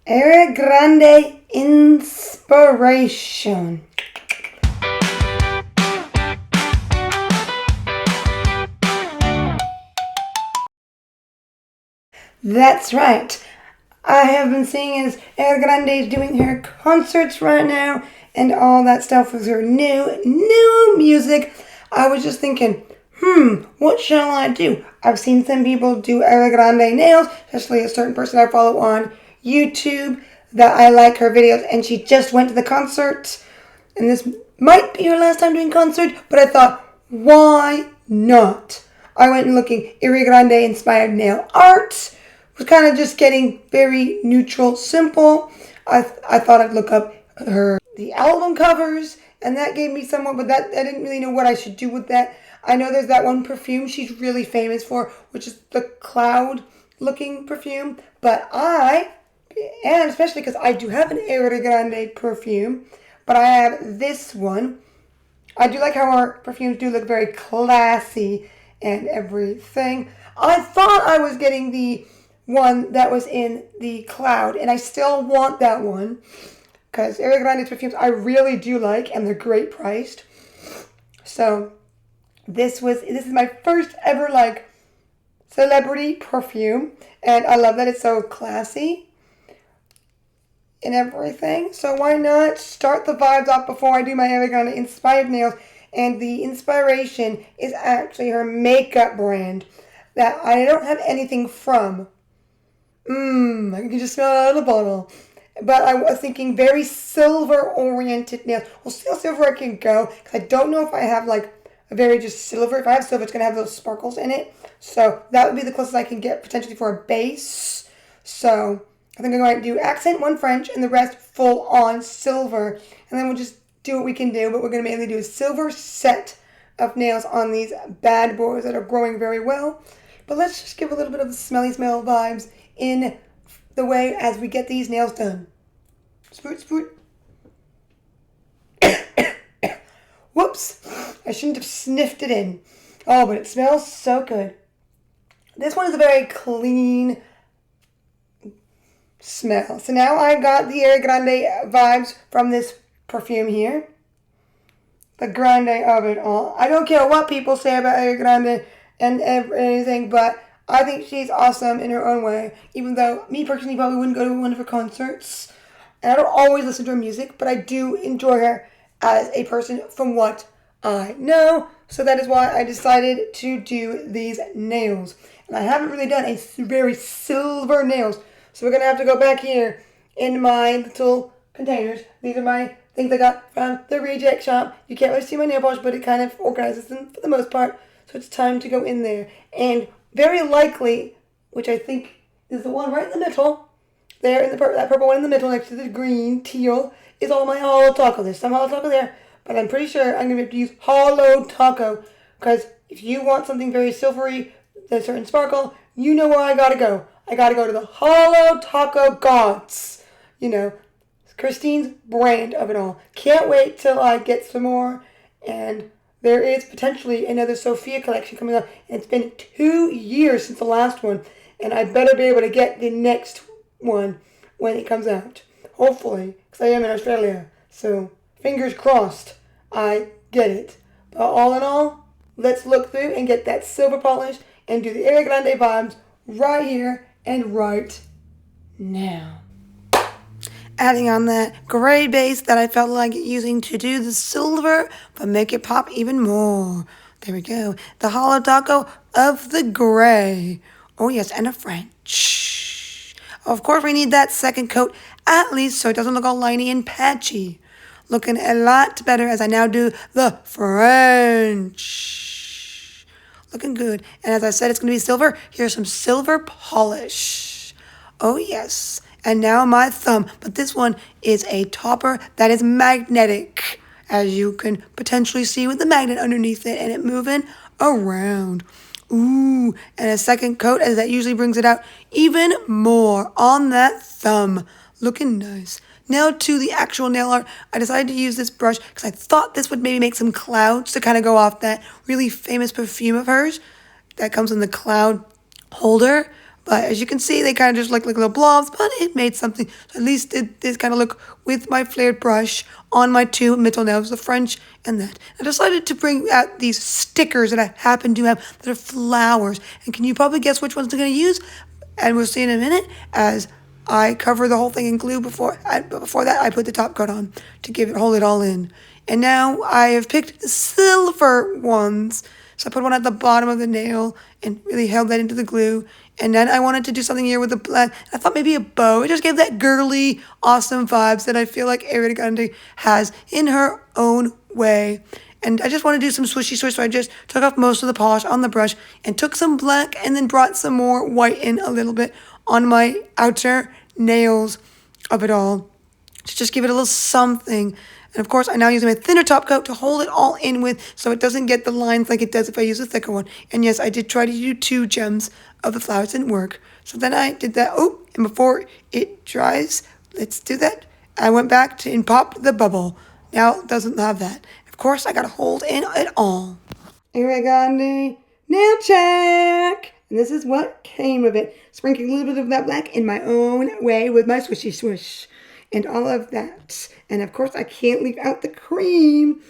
Era Grande inspiration. That's right. I have been seeing as Era Grande is doing her concerts right now and all that stuff with her new music. I was just thinking, what shall I do? I've seen some people do Era Grande nails, especially a certain person I follow on YouTube that I like her videos, and she just went to the concert. And this might be her last time doing concert, but I thought, why not? I went and looking Era Grande inspired nail art. Was kind of just getting very neutral, simple. I thought I'd look up the album covers, and that gave me somewhat, but that I didn't really know what I should do with that. I know there's that one perfume she's really famous for, which is the cloud looking perfume, but and especially because I do have an Era Grande perfume, but I have this one. I do like how our perfumes do look very classy and everything. I thought I was getting the one that was in the cloud, and I still want that one because Era Grande's perfumes I really do like, and they're great priced. So this is my first ever like celebrity perfume, and I love that it's so classy and everything. So why not start the vibes off before I do my Era Grande inspired nails? And the inspiration is actually her makeup brand that I don't have anything from. I can just smell it out of the bottle. But I was thinking very silver-oriented nails. Well, still silver I can go, because I don't know if I have, like, a very just silver. If I have silver, it's going to have those sparkles in it. So that would be the closest I can get, potentially, for a base. So I think I'm going to do accent, one French, and the rest full-on silver. And then we'll just do what we can do, but we're going to mainly do a silver set of nails on these bad boys that are growing very well. But let's just give a little bit of the smelly smell vibes in the way as we get these nails done. Spoot, spoot. Whoops. I shouldn't have sniffed it in. Oh, but it smells so good. This one is a very clean smell. So now I got the Era Grande vibes from this perfume here. The grande of it all. I don't care what people say about Era Grande and anything, but I think she's awesome in her own way, even though me personally probably wouldn't go to one of her concerts. And I don't always listen to her music, but I do enjoy her as a person from what I know. So that is why I decided to do these nails. And I haven't really done a very silver nails. So we're going to have to go back here in my little containers. These are my things I got from the reject shop. You can't really see my nail polish, but it kind of organizes them for the most part. So it's time to go in there. And very likely, which I think is the one right in the middle, there in that purple one in the middle next to the green teal, is all my hollow taco. There's some hollow taco there, but I'm pretty sure I'm going to have to use hollow taco, because if you want something very silvery, a certain sparkle, you know where I gotta go. I gotta go to the hollow taco gods. You know, Christine's brand of it all. Can't wait till I get some more, and there is potentially another Sophia collection coming up, and it's been 2 years since the last one, and I better be able to get the next one when it comes out. Hopefully, because I am in Australia, so fingers crossed I get it. But all in all, let's look through and get that silver polish and do the Era Grande vibes right here and right now. Adding on that gray base that I felt like using to do the silver, but make it pop even more. There we go. The hollow taco of the gray. Oh yes, and a French. Of course we need that second coat at least so it doesn't look all liney and patchy. Looking a lot better as I now do the French. Looking good. And as I said, it's going to be silver. Here's some silver polish. Oh yes. And now my thumb, but this one is a topper that is magnetic, as you can potentially see with the magnet underneath it and it moving around. Ooh, and a second coat, as that usually brings it out even more on that thumb. Looking nice. Now to the actual nail art. I decided to use this brush because I thought this would maybe make some clouds to kind of go off that really famous perfume of hers that comes in the cloud holder. But as you can see, they kind of just look like little blobs, but it made something. So at least it did kind of look with my flared brush on my two middle nails, the French and that. I decided to bring out these stickers that I happen to have that are flowers. And can you probably guess which ones I'm going to use? And we'll see in a minute as I cover the whole thing in glue before that I put the top coat on to hold it all in. And now I have picked silver ones. So I put one at the bottom of the nail and really held that into the glue. And then I wanted to do something here with the black. I thought maybe a bow. It just gave that girly, awesome vibes that I feel like Era Grande has in her own way. And I just want to do some swishy swish, so I just took off most of the polish on the brush and took some black and then brought some more white in a little bit on my outer nails of it all to just give it a little something. And of course, I'm now using my thinner top coat to hold it all in with so it doesn't get the lines like it does if I use a thicker one. And yes, I did try to do 2 gems of the flowers. It didn't work. So then I did that. Oh, and before it dries, let's do that. I went back to and popped the bubble. Now it doesn't have that. Of course, I got to hold in it all. Era Grande nail check. And this is what came of it. Sprinkling a little bit of that black in my own way with my swishy swish and all of that. And of course, I can't leave out the cream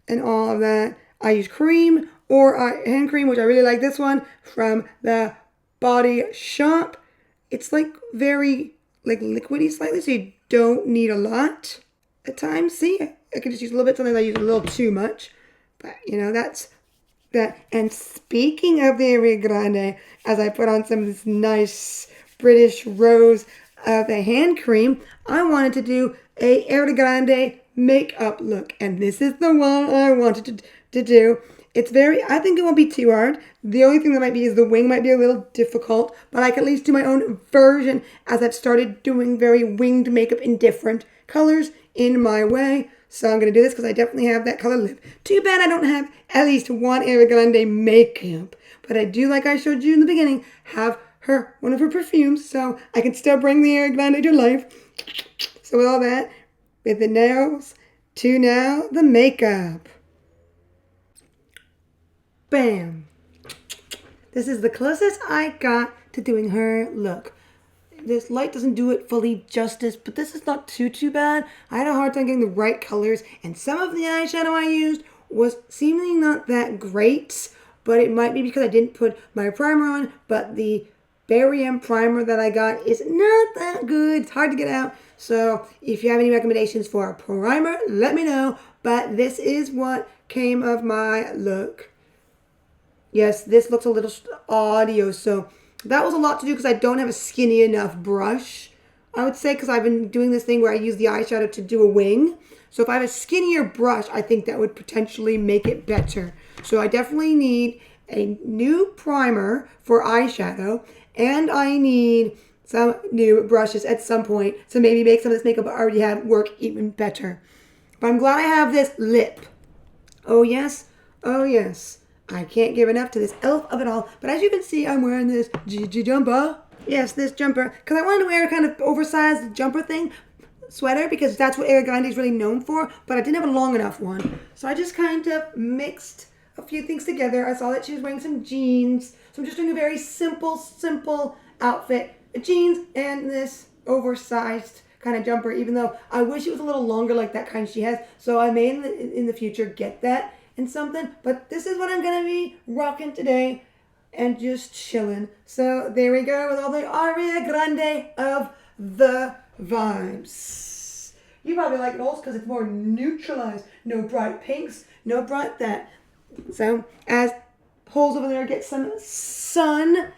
and all of that. I use cream or hand cream, which I really like this one from the Body Shop. It's like very like liquidy slightly, so you don't need a lot at times. See, I can just use a little bit. Sometimes I use a little too much, but you know, that's that. And speaking of the Era Grande, as I put on some of this nice British rose of the hand cream, I wanted to do a Era Grande makeup look, and this is the one I wanted to do. It's I think it won't be too hard. The only thing that might be is the wing might be a little difficult, but I can at least do my own version as I've started doing very winged makeup in different colors in my way. So I'm going to do this because I definitely have that color lip. Too bad I don't have at least one Era Grande makeup, but I do, like I showed you in the beginning, have one of her perfumes, so I can still bring the Era Grande to life. So with all that, with the nails, to now the makeup. Bam! This is the closest I got to doing her look. This light doesn't do it fully justice, but this is not too bad. I had a hard time getting the right colors, and some of the eyeshadow I used was seemingly not that great, but it might be because I didn't put my primer on, but the Berry M primer that I got is not that good. It's hard to get out. So if you have any recommendations for a primer, let me know. But this is what came of my look. Yes, this looks a little audio, so that was a lot to do because I don't have a skinny enough brush, I would say, because I've been doing this thing where I use the eyeshadow to do a wing. So if I have a skinnier brush, I think that would potentially make it better. So I definitely need a new primer for eyeshadow, and I need some new brushes at some point to maybe make some of this makeup I already have work even better. But I'm glad I have this lip. Oh yes, oh yes. I can't give enough to this elf of it all. But as you can see, I'm wearing this jumper. Yes, this jumper. Because I wanted to wear a kind of oversized jumper thing, sweater, because that's what Era Grande is really known for. But I didn't have a long enough one. So I just kind of mixed a few things together. I saw that she was wearing some jeans. So I'm just doing a very simple outfit. Jeans and this oversized kind of jumper, even though I wish it was a little longer like that kind she has. So I may in the future get that and something, but this is what I'm gonna be rocking today and just chilling. So there we go with all the Era Grande of the vibes. You probably like it also because it's more neutralized. No bright pinks, no bright that. So as Holes over there get some sun,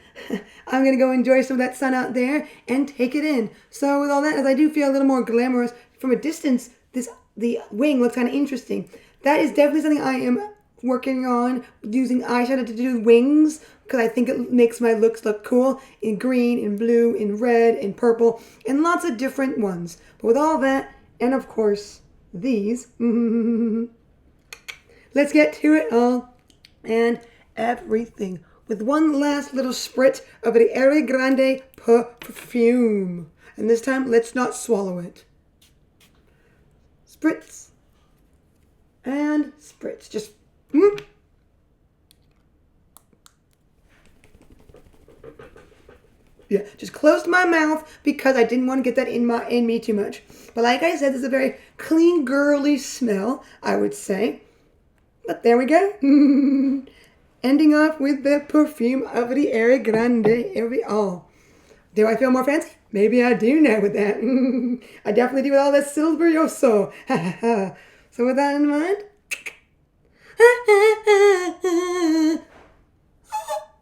I'm gonna go enjoy some of that sun out there and take it in. So with all that, as I do feel a little more glamorous from a distance, the wing looks kind of interesting. That is definitely something I am working on, using eyeshadow to do wings, because I think it makes my looks look cool in green, in blue, in red, in purple, and lots of different ones. But with all that, and of course, these, let's get to it all and everything with one last little spritz of the Era Grande perfume. And this time, let's not swallow it. Spritz. And spritz. Just Yeah, just closed my mouth because I didn't want to get that in me too much. But like I said, this is a very clean, girly smell, I would say. But there we go. Ending off with the perfume of the Era Grande. Do I feel more fancy? Maybe I do now with that. I definitely do with all that silverioso. So with that in mind.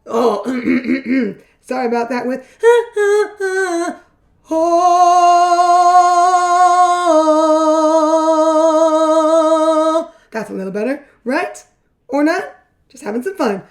Oh, sorry about that with. Oh, that's a little better, right? Or not? Just having some fun.